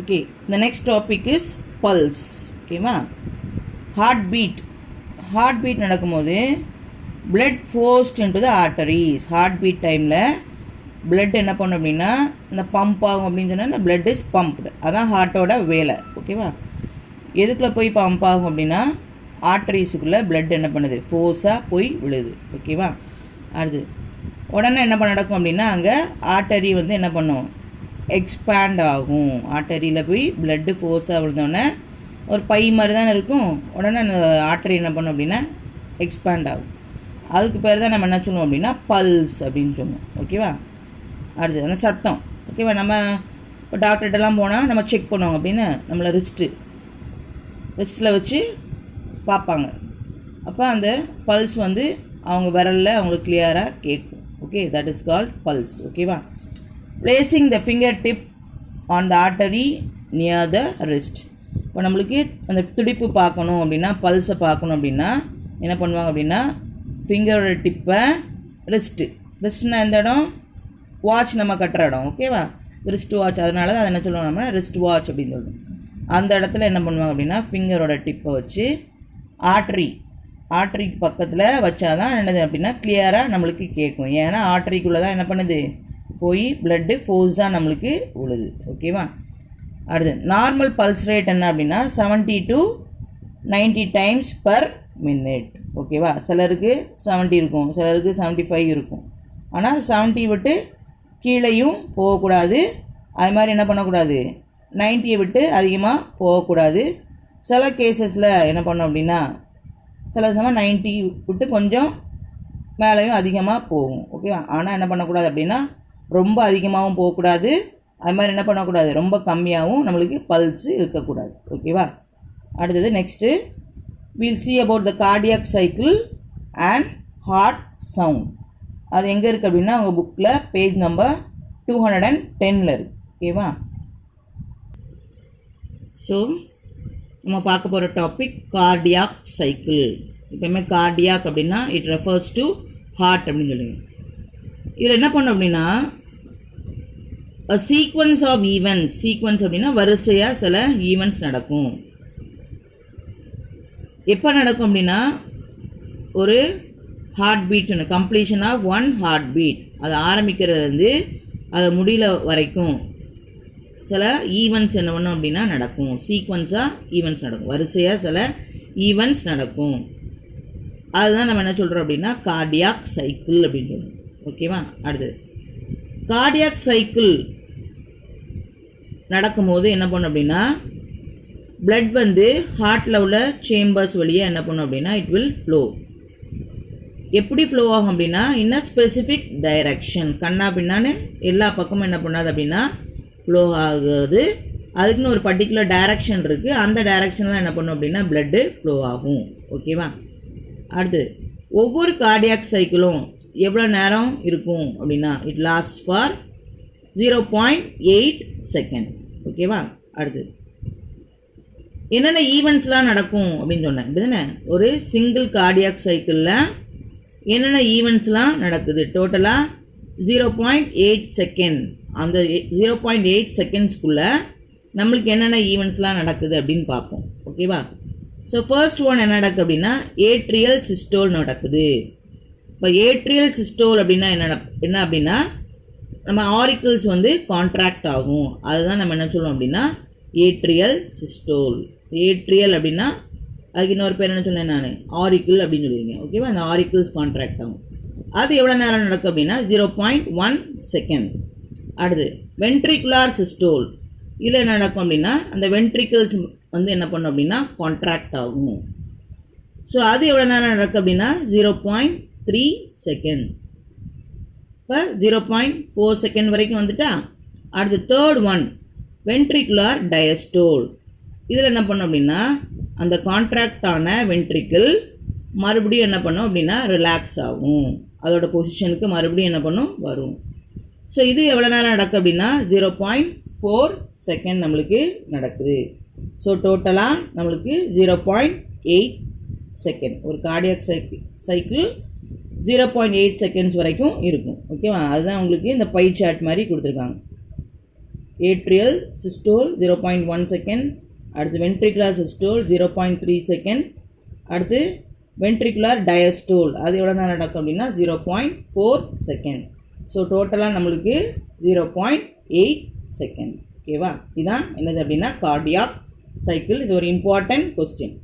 Okay, the next topic is pulse. ஓகேவா, heart beat நடக்கும்போது blood forced into the arteries. Heart beat டைமில் blood என்ன பண்ணும் அப்படின்னா இந்த பம்ப் ஆகும் அப்படின்னு சொன்னால் blood is pumped. அதான் ஹார்ட்டோட வேலை. ஓகேவா, எதுக்குள்ளே போய் பம்ப் ஆகும் அப்படின்னா ஆர்டரிஸுக்குள்ளே blood என்ன பண்ணுது, ஃபோர்ஸாக போய் விழுது. ஓகேவா, அடுத்து உடனே என்ன பண்ண நடக்கும் அப்படின்னா அங்கே ஆர்டரி வந்து என்ன பண்ணும், எக்ஸ்பேண்ட் ஆகும். ஆர்டரியில் போய் பிளட்டு ஃபோர்ஸாக விழுந்தோடனே ஒரு பை மாதிரி தானே இருக்கும், உடனே அந்த ஆர்டரி என்ன பண்ணும் அப்படின்னா எக்ஸ்பேண்ட் ஆகும். அதுக்கு பேர் தான் நம்ம என்ன சொல்லுவோம் அப்படின்னா பல்ஸ் அப்படின்னு சொல்லுவோம். ஓகேவா, அடுத்து அந்த சத்தம். ஓகேவா, நம்ம இப்போ டாக்டர்கிட்டலாம் போனால் நம்ம செக் பண்ணுவாங்க அப்படின்னு நம்மளை ரிஸ்ட்டில் வச்சு பார்ப்பாங்க. அப்போ அந்த பல்ஸ் வந்து அவங்க விரலில் அவங்களுக்கு கிளியராக கேட்கும். Okay, that is called pulse. ஓகேவா, placing the finger tip on the artery near the wrist. இப்போ நம்மளுக்கு அந்த துடிப்பு பார்க்கணும் அப்படின்னா, பல்ஸை பார்க்கணும் அப்படின்னா என்ன பண்ணுவாங்க அப்படின்னா ஃபிங்கரோட டிப்பை ரிஸ்ட்னா எந்த இடம், வாட்ச் நம்ம கட்டுற இடம். ஓகேவா, ரிஸ்ட் வாட்ச், அதனால தான் அதை என்ன சொல்லுவோம் நம்ம ரிஸ்ட் வாட்ச் அப்படின்னு சொல்லுவோம். அந்த இடத்துல என்ன பண்ணுவாங்க அப்படின்னா ஃபிங்கரோட டிப்பை வச்சு ஆர்டரிக்கு பக்கத்தில் வச்சாதான் என்னது அப்படின்னா கிளியராக நம்மளுக்கு கேட்கும். ஏன்னா ஆர்டரிக்குள்ளே தான் என்ன பண்ணுது, போய் பிளட்டு ஃபோர்ஸாக நம்மளுக்கு விழுது. ஓகேவா, அடுத்து நார்மல் பல்ஸ் ரேட் என்ன அப்படின்னா 70 to 90 டைம்ஸ் பர் மினிட். ஓகேவா, சிலருக்கு 70 இருக்கும், சிலருக்கு 75 இருக்கும். ஆனால் 70 விட்டு கீழேயும் போகக்கூடாது, அது மாதிரி என்ன பண்ணக்கூடாது 90 விட்டு அதிகமாக போகக்கூடாது. சில கேசஸில் என்ன பண்ணோம் அப்படின்னா சில சமயம் 90 விட்டு கொஞ்சம் மேலேயும் அதிகமாக போகும். ஓகேவா, ஆனால் என்ன பண்ணக்கூடாது அப்படின்னா ரொம்ப அதிகமாகவும் போகக்கூடாது, அது மாதிரி என்ன பண்ணக்கூடாது ரொம்ப கம்மியாகவும் நம்மளுக்கு பல்ஸ் இருக்கக்கூடாது. ஓகேவா, அடுத்தது next will see about the cardiac cycle and heart sound. அது எங்கே இருக்குது அப்படின்னா உங்கள் புக்கில் பேஜ் நம்பர் 210 இருக்குது. ஓகேவா, ஸோ நம்ம பார்க்க போகிற டாபிக் கார்டியாக் சைக்கிள். எப்போயுமே கார்டியாக் அப்படின்னா இட் ரெஃபர்ஸ் டு ஹார்ட் அப்படின்னு சொல்லுங்க. இதில் என்ன பண்ணோம் அப்படின்னா சீக்வன்ஸ் ஆஃப் ஈவெண்ட்ஸ். சீக்வன்ஸ் அப்படின்னா வரிசையாக சில ஈவெண்ட்ஸ் நடக்கும். எப்போ நடக்கும் அப்படின்னா ஒரு ஹார்ட் பீட் சொன்ன completion of one heart beat, அது ஆரம்பிக்கிறதுலேருந்து அதை முடியல வரைக்கும் சில ஈவெண்ட்ஸ் என்ன பண்ணும் அப்படின்னா நடக்கும். சீக்வன்ஸாக ஈவெண்ட்ஸ் நடக்கும், வரிசையாக சில ஈவெண்ட்ஸ் நடக்கும். அதுதான் நம்ம என்ன சொல்கிறோம் அப்படின்னா கார்டியாக் சைக்கிள் அப்படின்னு சொல்லுவோம். ஓகேவா, அடுத்து கார்டியாக் சைக்கிள் நடக்கும்போது என்ன பண்ணும் அப்படின்னா பிளட் வந்து ஹார்ட்டில் உள்ள சேம்பர்ஸ் வழியாக என்ன பண்ணும் அப்படின்னா இட் வில் ஃப்ளோ. எப்படி ஃப்ளோ ஆகும் அப்படின்னா இன் அ ஸ்பெசிஃபிக் டைரக்ஷன். கண்ணா பின்னான்னு எல்லா பக்கமும் என்ன பண்ணாது அப்படின்னா ஃப்ளோ ஆகுது. அதுக்குன்னு ஒரு பர்டிகுலர் டைரக்ஷன் இருக்குது, அந்த டைரக்ஷனில் என்ன பண்ணும் அப்படின்னா பிளட்டு ஃப்ளோ ஆகும். ஓகேவா, அடுத்து ஒவ்வொரு கார்டியாக் சைக்கிளும் எவ்வளோ நேரம் இருக்கும் அப்படின்னா இட் லாஸ்ட் ஃபார் 0.8 செகண்ட். ஓகேவா, அடுத்து என்னென்ன ஈவெண்ட்ஸ்லாம் நடக்கும் அப்படின்னு சொன்னேன் இப்படி தானே. ஒரு சிங்கிள் கார்டியாக் சைக்கிளில் என்னென்ன ஈவெண்ட்ஸ்லாம் நடக்குது டோட்டலாக 0.8 செகண்ட். அந்த 0.8 செகண்ட்ஸ்க்குள்ளே நம்மளுக்கு என்னென்ன ஈவெண்ட்ஸ்லாம் நடக்குது அப்படின்னு பார்ப்போம். ஓகேவா, ஸோ ஃபர்ஸ்ட் ஒன் என்ன நடக்குது அப்படின்னா ஏட்ரியல் சிஸ்டோல் நடக்குது. இப்போ ஏட்ரியல் சிஸ்டோல் அப்படின்னா என்ன அப்படின்னா நம்ம ஆரிக்கிள்ஸ் வந்து கான்ட்ராக்ட் ஆகும், அதுதான் நம்ம என்ன சொல்லுவோம் அப்படின்னா ஏட்ரியல் சிஸ்டோல். ஏட்ரியல் அப்படின்னா அதுக்கு இன்னொரு பேர் என்ன சொன்னேன் நான், ஆரிக்கிள் அப்படின்னு சொல்லுவீங்க. ஓகேவா, அந்த ஆரிக்கிள்ஸ் கான்ட்ராக்ட் ஆகும். அது எவ்வளோ நேரம் நடக்கும் அப்படின்னா 0.1 செகண்ட். அடுத்து வென்ட்ரிகுலார் சிஸ்டோல். இதில் என்ன நடக்கும் அப்படின்னா அந்த வென்ட்ரிக்கிள்ஸ் வந்து என்ன பண்ணும் அப்படின்னா கான்ட்ராக்ட் ஆகும். ஸோ அது எவ்வளோ நேரம் நடக்கும் அப்படின்னா 0.3 செகண்ட். இப்போ 0.4 செகண்ட் வரைக்கும் வந்துட்டா. அடுத்து தேர்ட் ஒன் வென்ட்ரிகுலார் டயஸ்டோல். இதில் என்ன பண்ணும் அப்படின்னா அந்த கான்ட்ராக்டான வென்ட்ரிக்கிள் மறுபடியும் என்ன பண்ணும் அப்படின்னா ரிலாக்ஸ் ஆகும், அதோட பொசிஷனுக்கு மறுபடியும் என்ன பண்ணும் வரும். ஸோ இது எவ்வளோ நேரம் நடக்குது அப்படின்னா 0.4 செகண்ட் நம்மளுக்கு நடக்குது. ஸோ டோட்டலாக நம்மளுக்கு 0.8 செகண்ட். ஒரு கார்டியாக் சைக்கிள் 0.8 செகண்ட்ஸ் வரைக்கும் இருக்கும். ஓகேவா, அதுதான் உங்களுக்கு இந்த பை சார்ட் மாதிரி கொடுத்துருக்காங்க. ஏட்ரியல் சிஸ்டோல் 0.1 செகண்ட், அடுத்து வென்ட்ரிகுலர் சிஸ்டோல் 0.3 செகண்ட், அடுத்து வென்ட்ரிகுலர் டயஸ்டோல் அது எவ்வளோ நேரம் நடக்கும் அப்படின்னா 0.4 செகண்ட். ஸோ டோட்டலாக நம்மளுக்கு 0.8 செகண்ட். ஓகேவா? இதுதான் என்னது அப்படின்னா கார்டியாக் சைக்கிள். இது ஒரு இம்பார்ட்டன்ட் கொஸ்டின்.